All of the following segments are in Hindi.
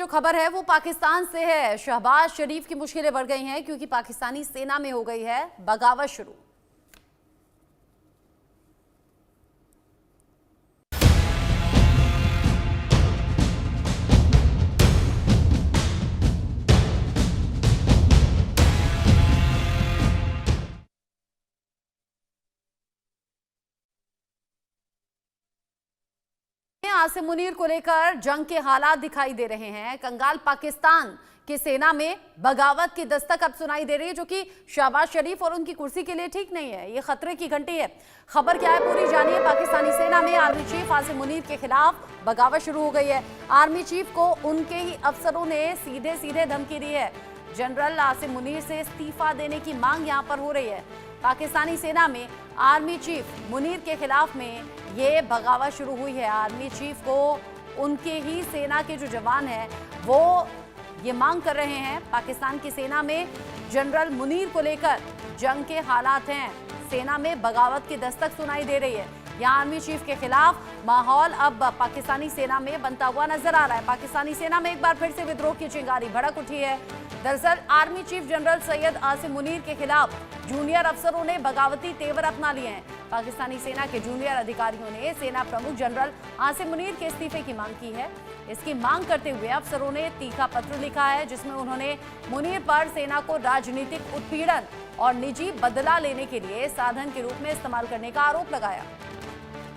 खबर है वो पाकिस्तान से है। शहबाज शरीफ की मुश्किलें बढ़ गई हैं क्योंकि पाकिस्तानी सेना में हो गई है बगावत शुरू। आसिम मुनीर को लेकर जंग के हालात दिखाई दे रहे हैं। कंगाल पाकिस्तान की सेना में बगावत की दस्तक अब सुनाई दे रही है, जो कि शहबाज शरीफ और उनकी कुर्सी के लिए ठीक नहीं है। ये खतरे की घंटी है। खबर क्या है पूरी जानिए। पाकिस्तानी सेना में आर्मी चीफ आसिम मुनीर के खिलाफ बगावत शुरू हो गई है। आर्मी चीफ को उनके ही अफसरों ने सीधे सीधे धमकी दी है। जनरल आसिम मुनीर से इस्तीफा देने की मांग यहां पर हो रही है। पाकिस्तानी सेना में आर्मी चीफ मुनीर के खिलाफ में ये बगावत शुरू हुई है। आर्मी चीफ को उनके ही सेना के जो जवान हैं वो ये मांग कर रहे हैं। पाकिस्तान की सेना में जनरल मुनीर को लेकर जंग के हालात हैं। सेना में बगावत की दस्तक सुनाई दे रही है। यहाँ आर्मी चीफ के खिलाफ माहौल अब पाकिस्तानी सेना में बनता हुआ नजर आ रहा है। पाकिस्तानी सेना में एक बार फिर से विद्रोह की चिंगारी भड़क उठी है। दरअसल army chief general Syed Asim Munir के खिलाफ जूनियर अफसरों ने बगावती तेवर अपना लिए हैं। पाकिस्तानी सेना के जूनियर अधिकारियों ने सेना प्रमुख जनरल आसिम मुनीर के इस्तीफे की मांग की है। इसकी मांग करते हुए अफसरों ने तीखा पत्र लिखा है, जिसमें उन्होंने मुनीर पर सेना को राजनीतिक उत्पीड़न और निजी बदला लेने के लिए साधन के रूप में इस्तेमाल करने का आरोप लगाया।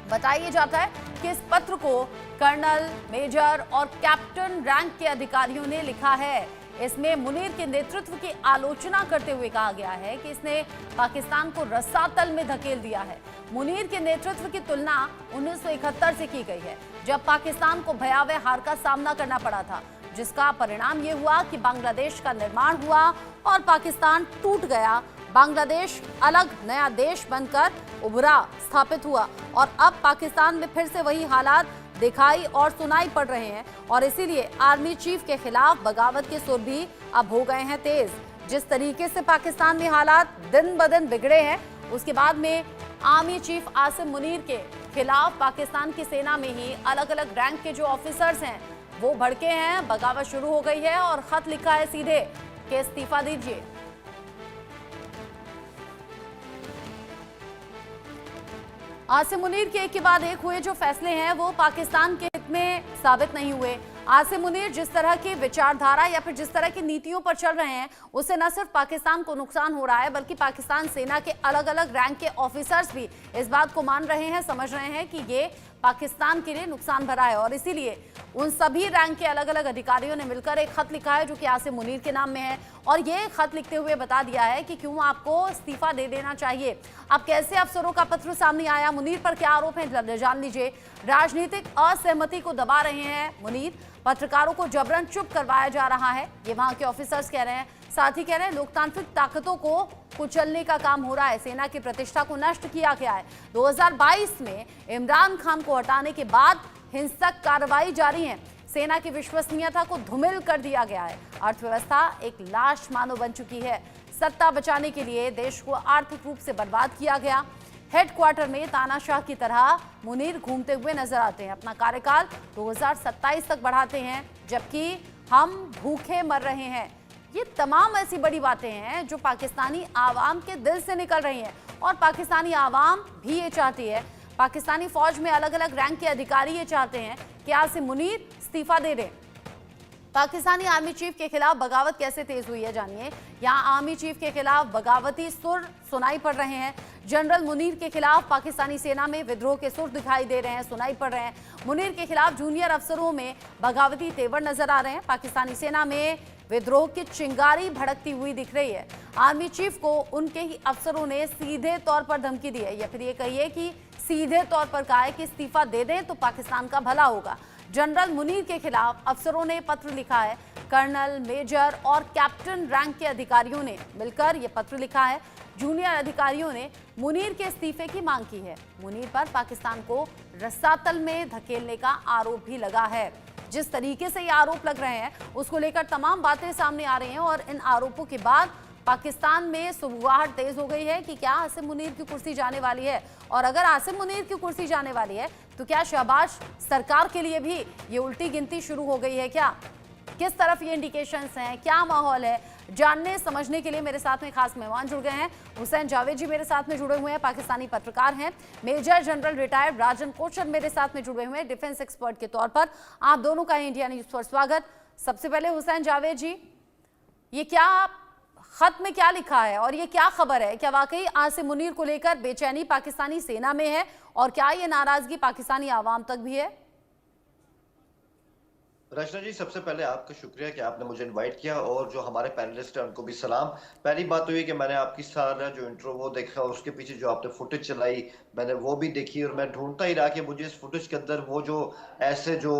बताया जाता है कि इस पत्र को कर्नल, मेजर और कैप्टन रैंक के अधिकारियों ने लिखा है। इसमें मुनीर के नेतृत्व की आलोचना करते हुए कहा गया है कि इसने पाकिस्तान को रसातल में धकेल दिया है। मुनीर के नेतृत्व की तुलना 1971 से की गई है, जब पाकिस्तान को भयावह हार का सामना करना पड़ा था, जिसका परिणाम ये हुआ कि बांग्लादेश का निर्माण हुआ और पाकिस्तान टूट गया। बांग्लादेश अलग नया देश बनकर उभरा, स्थापित हुआ और अब पाकिस्तान में फिर से वही हालात दिखाई और सुनाई पड़ रहे हैं। और इसीलिए आर्मी चीफ के खिलाफ बगावत के सुर भी अब हो गए हैं तेज। जिस तरीके से पाकिस्तान में हालात दिन ब दिन बिगड़े हैं, उसके बाद में आर्मी चीफ आसिम मुनीर के खिलाफ पाकिस्तान की सेना में ही अलग अलग रैंक के जो ऑफिसर्स हैं वो भड़के हैं। बगावत शुरू हो गई है और खत लिखा है सीधे कि इस्तीफा दीजिए। आसिम मुनीर के एक के बाद एक हुए जो फैसले हैं वो पाकिस्तान के हित में साबित नहीं हुए। आसिम मुनीर जिस तरह की विचारधारा या फिर जिस तरह की नीतियों पर चल रहे हैं, उससे न सिर्फ पाकिस्तान को नुकसान हो रहा है, बल्कि पाकिस्तान सेना के अलग अलग रैंक के ऑफिसर्स भी इस बात को मान रहे हैं, समझ रहे हैं कि ये पाकिस्तान के लिए नुकसान भरा है। और इसीलिए उन सभी रैंक के अलग अलग अधिकारियों ने मिलकर एक खत लिखा है जो कि आसिम मुनीर के नाम में है। और ये खत लिखते हुए बता दिया है कि क्यों आपको इस्तीफा दे देना चाहिए। अब कैसे अफसरों का पत्र सामने आया, मुनीर पर क्या आरोप है, जान लीजिए। राजनीतिक असहमति को दबा रहे हैं मुनीर। पत्रकारों को जबरन चुप करवाया जा रहा है, ये वहां के ऑफिसर्स कह रहे हैं। साथ ही कह रहे हैं लोकतांत्रिक ताकतों को कुचलने का काम हो रहा है, सेना की प्रतिष्ठा को नष्ट किया गया है। 2022 में इमरान खान को हटाने के बाद हिंसक कार्रवाई जारी है। सेना की विश्वसनीयता को धूमिल कर दिया गया है। अर्थव्यवस्था एक लाश मानो बन चुकी है। सत्ता बचाने के लिए देश को आर्थिक रूप से बर्बाद किया गया। हेडक्वार्टर में तानाशाह की तरह मुनीर घूमते हुए नजर आते हैं। अपना कार्यकाल 2027 तक बढ़ाते हैं, जबकि हम भूखे मर रहे हैं। ये तमाम ऐसी बड़ी बातें हैं जो पाकिस्तानी आवाम के दिल से निकल रही हैं और पाकिस्तानी आवाम भी ये चाहती है। पाकिस्तानी फौज में अलग अलग रैंक के अधिकारी ये चाहते हैं कि आसिम मुनीर इस्तीफा दे दें। पाकिस्तानी आर्मी चीफ के खिलाफ बगावत कैसे तेज हुई है, जानिए। यहाँ आर्मी चीफ के खिलाफ बगावती सुर सुनाई पड़ रहे हैं। जनरल मुनीर के खिलाफ पाकिस्तानी सेना में विद्रोह के सुर दिखाई दे रहे हैं, सुनाई पड़ रहे हैं। मुनीर के खिलाफ जूनियर अफसरों में बगावती तेवर नजर आ रहे हैं। पाकिस्तानी सेना में विद्रोह की चिंगारी भड़कती हुई दिख रही है। आर्मी चीफ को उनके ही अफसरों ने सीधे तौर पर धमकी दी है, या फिर ये कहिए कि सीधे तौर पर कहा है कि इस्तीफा दे दें तो पाकिस्तान का भला होगा। जनरल मुनीर के खिलाफ अफसरों ने पत्र लिखा है। कर्नल, मेजर और कैप्टन रैंक के अधिकारियों ने मिलकर यह पत्र लिखा है। जूनियर अधिकारियों ने मुनीर के इस्तीफे की मांग की है। मुनीर पर पाकिस्तान को रसातल में धकेलने का आरोप भी लगा है। जिस तरीके से ये आरोप लग रहे हैं उसको लेकर तमाम बातें सामने आ रही हैं और इन आरोपों के बाद पाकिस्तान में सुगबुगाहट तेज हो गई है कि क्या आसिम मुनीर की कुर्सी जाने वाली है। और अगर आसिम मुनीर की कुर्सी जाने वाली है तो क्या शहबाज सरकार के लिए भी ये उल्टी गिनती शुरू हो गई है क्या? किस तरफ ये इंडिकेशंस हैं, क्या माहौल है, जानने समझने के लिए मेरे साथ में खास मेहमान जुड़ गए हैं। हुसैन जावेद जी मेरे साथ में जुड़े हुए हैं, पाकिस्तानी पत्रकार हैं। मेजर जनरल रिटायर्ड राजन कोचर मेरे साथ में जुड़े हुए हैं, डिफेंस एक्सपर्ट के तौर पर। आप दोनों का इंडिया न्यूज पर स्वागत। सबसे पहले हुसैन जावेद जी, ये क्या खत में क्या लिखा है और ये क्या खबर है? क्या वाकई आसिम मुनीर को लेकर बेचैनी पाकिस्तानी सेना में है और क्या ये नाराजगी पाकिस्तानी आवाम तक भी है? रचना जी, सबसे पहले आपका शुक्रिया कि आपने मुझे इनवाइट किया, और जो हमारे पैनलिस्ट हैं उनको भी सलाम। पहली बात तो ये कि मैंने आपकी सारा जो इंट्रो वो देखा, उसके पीछे जो आपने फुटेज चलाई मैंने वो भी देखी, और मैं ढूंढता ही रहा कि मुझे इस फुटेज के अंदर वो जो ऐसे जो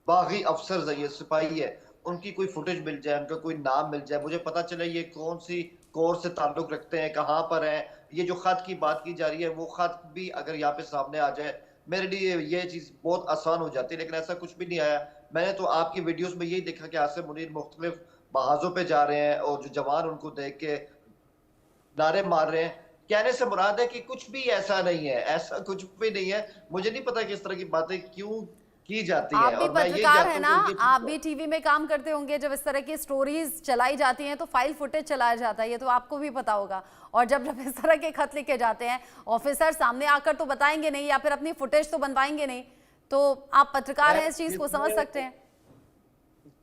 बागी अफसर ये सिपाही है उनकी कोई फुटेज मिल जाए, उनका कोई नाम मिल जाए, मुझे पता चले ये कौन सी कोर से ताल्लुक रखते हैं, कहाँ पर है। ये जो खत की बात की जा रही है वो खत भी अगर यहाँ पे सामने आ जाए मेरे लिए ये चीज बहुत आसान हो जाती है, लेकिन ऐसा कुछ भी नहीं आया। मैंने तो आपकी वीडियोस में यही देखा कि आसिम मुनीर मुख्तलिफ बहाजों पे जा रहे हैं और जो जवान उनको देख के नारे मार रहे हैं। कहने से मुराद है कि कुछ भी ऐसा नहीं है, ऐसा कुछ भी नहीं है। मुझे नहीं पता कि इस तरह की बातें क्यों की जाती आप हैं, भी और मैं ये पत्रकार जानता है हूँ ना, कि ये आप भी टीवी में काम करते होंगे। जब इस तरह की स्टोरीज चलाई जाती हैं तो फाइल फुटेज चलाया जाता है, ये तो आपको भी पता होगा। और जब जब इस तरह के खत लिखे जाते हैं, ऑफिसर सामने आकर तो बताएंगे नहीं या फिर अपनी फुटेज तो बनवाएंगे नहीं। तो आप पत्रकार हैं, इस चीज को समझ सकते हैं।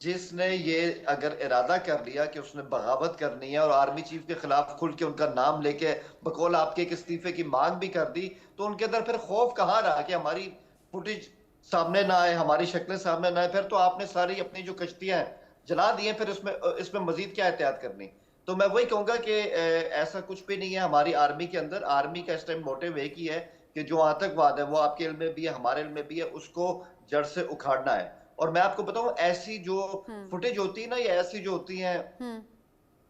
जिसने ये अगर इरादा कर लिया कि उसने बगावत करनी है और आर्मी चीफ के खिलाफ खुल के उनका नाम लेके बकौल आपके एक इस्तीफे की मांग भी कर दी, तो उनके अंदर फिर खौफ कहाँ रहा कि हमारी फुटेज सामने ना आए, हमारी शक्लें सामने ना आए। फिर तो आपने सारी अपनी जो कश्तियां जला दी हैं, फिर इसमें मजीद क्या एहतियात करनी। तो मैं वही कहूंगा कि ऐसा कुछ भी नहीं है हमारी आर्मी के अंदर। आर्मी का इस टाइम मोटिव एक ही है कि जो आतंकवाद है वो आपके इल्म में भी है, हमारे इल्म में भी है, उसको जड़ से उखाड़ना है। और मैं आपको बताऊं, ऐसी जो फुटेज होती है ना, ये ऐसी जो होती हैं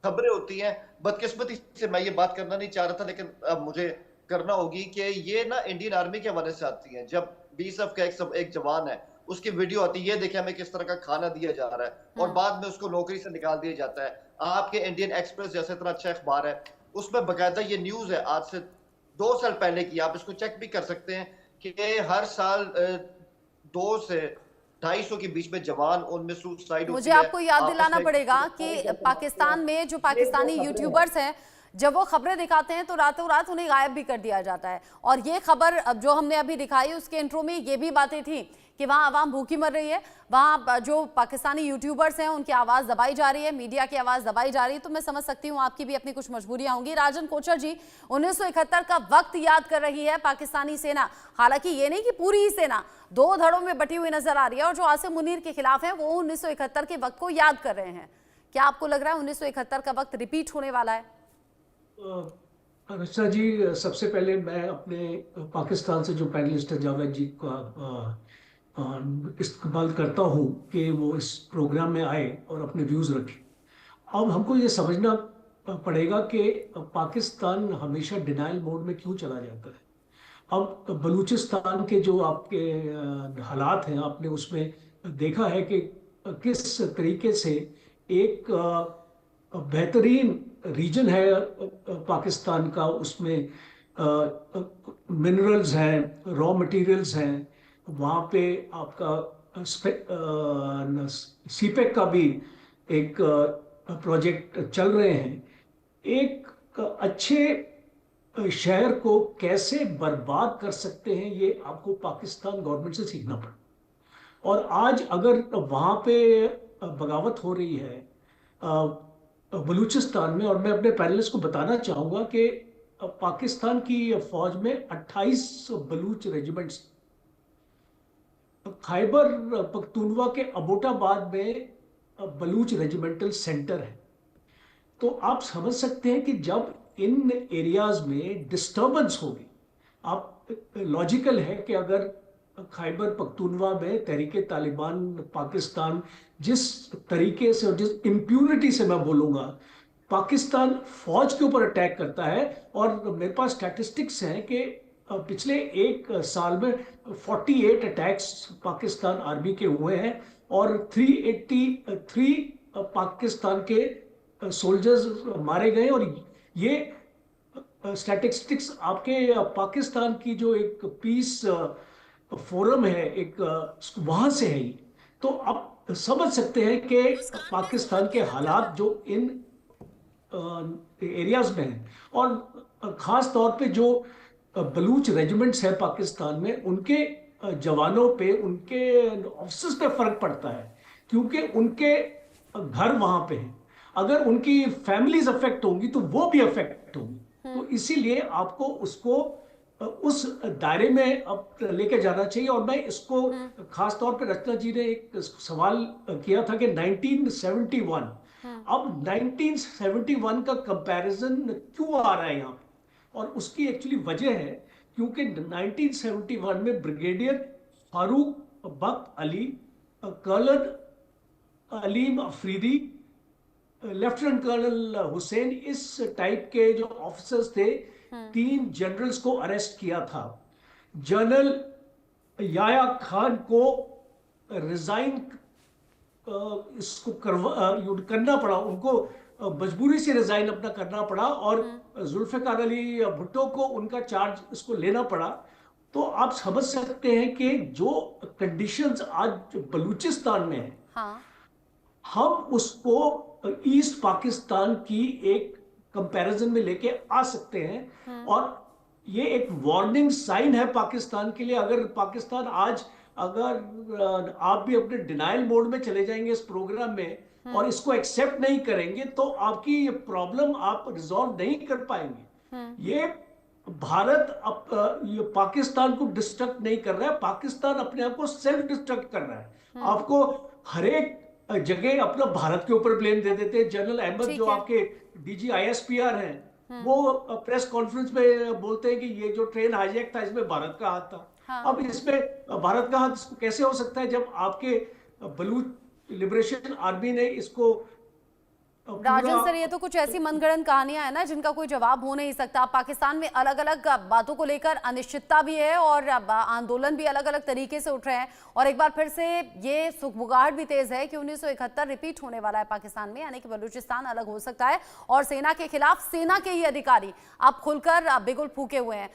खबरें होती हैं, बदकिस्मती से मैं ये बात करना नहीं चाह रहा था लेकिन अब मुझे करना होगी, कि ये ना इंडियन आर्मी के हवाले से आती हैं। जब बीएसएफ का एक जवान है, उसकी वीडियो आती है, ये देखे हमें किस तरह का खाना दिया जा रहा है, और बाद में उसको नौकरी से निकाल दिया जाता है। आपके इंडियन एक्सप्रेस जैसे इतना अच्छा अखबार है, उसमें बकायदा ये न्यूज है आज से 2 साल पहले की, आप इसको चेक भी कर सकते हैं कि हर साल 2 से 250 के बीच में जवान उनमें सुसाइड मुझे होती है। आपको याद दिलाना आपस पड़ेगा कि में पाकिस्तान में जो पाकिस्तानी यूट्यूबर्स हैं, जब वो खबरें दिखाते हैं तो रातों रात उन्हें गायब भी कर दिया जाता है। और ये खबर जो हमने अभी दिखाई, उसके इंट्रो में ये भी बातें थी कि वहाँ आवाम भूखी मर रही है, वहाँ जो पाकिस्तानी यूट्यूबर्स हैं उनकी आवाज़ दबाई जा रही है, मीडिया की आवाज़ दबाई जा रही है। तो मैं समझ सकती हूँ आपकी भी अपनी कुछ मजबूरियाँ होंगी। राजन कोचर जी, 1971 का वक्त याद कर रही है पाकिस्तानी सेना। हालांकि ये नहीं कि पूरी ही सेना, 2 धड़ों में बटी हुई नजर आ रही है, और जो आसिम मुनीर के खिलाफ है वो 1971 के वक्त को याद कर रहे हैं। क्या आपको लग रहा है 1971 का वक्त रिपीट होने वाला है? रचना जी, सबसे पहले मैं अपने पाकिस्तान से जो पैनलिस्ट है जावेद जी का इस्तेमाल करता हूँ कि वो इस प्रोग्राम में आए और अपने व्यूज़ रखें। अब हमको ये समझना पड़ेगा कि पाकिस्तान हमेशा डिनाइल मोड में क्यों चला जाता है। अब बलूचिस्तान के जो आपके हालात हैं, आपने उसमें देखा है कि किस तरीके से एक बेहतरीन रीजन है पाकिस्तान का, उसमें मिनरल्स हैं, रॉ मटेरियल्स हैं, वहाँ पे आपका सीपेक का भी एक प्रोजेक्ट चल रहे हैं। एक अच्छे शहर को कैसे बर्बाद कर सकते हैं, ये आपको पाकिस्तान गवर्नमेंट से सीखना पड़ा। और आज अगर वहाँ पे बगावत हो रही है बलूचिस्तान में, और मैं अपने पैनलिस्ट को बताना चाहूँगा कि पाकिस्तान की फौज में 28 बलूच रेजिमेंट्स, खैबर पख्तूनवा के अबोटाबाद में बलूच रेजिमेंटल सेंटर है। तो आप समझ सकते हैं कि जब इन एरियाज में डिस्टर्बेंस होगी, आप लॉजिकल है कि अगर खैबर पख्तूनवा में तहरीके तालिबान पाकिस्तान जिस तरीके से और जिस इम्प्यूनिटी से मैं बोलूँगा पाकिस्तान फौज के ऊपर अटैक करता है, और मेरे पास स्टैटिस्टिक्स हैं कि पिछले 1 साल में 48 अटैक्स पाकिस्तान आर्मी के हुए हैं और 383 पाकिस्तान के सोल्जर्स मारे गए। और ये स्टैटिस्टिक्स आपके पाकिस्तान की जो एक पीस फोरम है, एक वहाँ से है। तो आप समझ सकते हैं कि पाकिस्तान के हालात जो इन एरियाज में हैं, और खास तौर पे जो बलूच रेजिमेंट्स हैं पाकिस्तान में, उनके जवानों पे, उनके ऑफिसर्स पे फर्क पड़ता है, क्योंकि उनके घर वहां पे हैं। अगर उनकी फैमिलीज अफेक्ट होंगी तो वो भी अफेक्ट होंगी। तो इसीलिए आपको उसको उस दायरे में अब लेके जाना चाहिए। और मैं इसको खास तौर पे रचना जी ने एक सवाल किया था कि 1971, अब 1971 का कंपैरिजन क्यों आ रहा है यहाँ पे, और उसकी एक्चुअली वजह है क्योंकि 1971 में brigadier Farooq Bakht Ali, colonel Aleem Afridi, lieutenant colonel Hussain, इस टाइप के जो ऑफिसर्स थे, 3 जनरल्स को अरेस्ट किया था। जनरल याया खान को रिजाइन इसको करना पड़ा, उनको मजबूरी से रिजाइन अपना करना पड़ा, और जुल्फिकार अली भुट्टो को उनका चार्ज इसको लेना पड़ा। तो आप समझ सकते हैं कि जो कंडीशंस आज बलूचिस्तान में है, हाँ। हम उसको ईस्ट पाकिस्तान की एक कंपैरिजन में लेके आ सकते हैं। और ये एक वार्निंग साइन है पाकिस्तान के लिए। अगर पाकिस्तान आज, अगर आप भी अपने डिनायल मोड में चले जाएंगे इस प्रोग्राम में और इसको एक्सेप्ट नहीं करेंगे, तो आपकी ये प्रॉब्लम आप रिजॉल्व नहीं कर पाएंगे। ये भारत ये पाकिस्तान को डिस्ट्रक्ट नहीं कर रहा है, पाकिस्तान अपने आप को सेल्फ डिस्ट्रक्ट कर रहा है। आपको हर एक जगह अपना भारत के ऊपर ब्लेम दे देते हैं। जनरल अहमद जो आपके डीजी आईएसपीआर हैं, वो प्रेस कॉन्फ्रेंस में बोलते हैं कि ये जो ट्रेन हाईजैक था इसमें भारत का हाथ था। अब इसमें भारत का हाथ कैसे हो सकता है जब आपके बलूच लिबरेशन आर्मी ने इसको राजन सर, ये तो कुछ ऐसी मनगढ़ंत कहानियां हैं ना जिनका कोई जवाब हो नहीं सकता। पाकिस्तान में अलग अलग बातों को लेकर अनिश्चितता भी है और आंदोलन भी अलग अलग तरीके से उठ रहे हैं, और एक बार फिर से ये सुगबुगाहट भी तेज है कि 1971 रिपीट होने वाला है पाकिस्तान में, यानी कि बलूचिस्तान अलग हो सकता है। और सेना के खिलाफ सेना के ही अधिकारी अब खुलकर बिगुल फूके हुए हैं।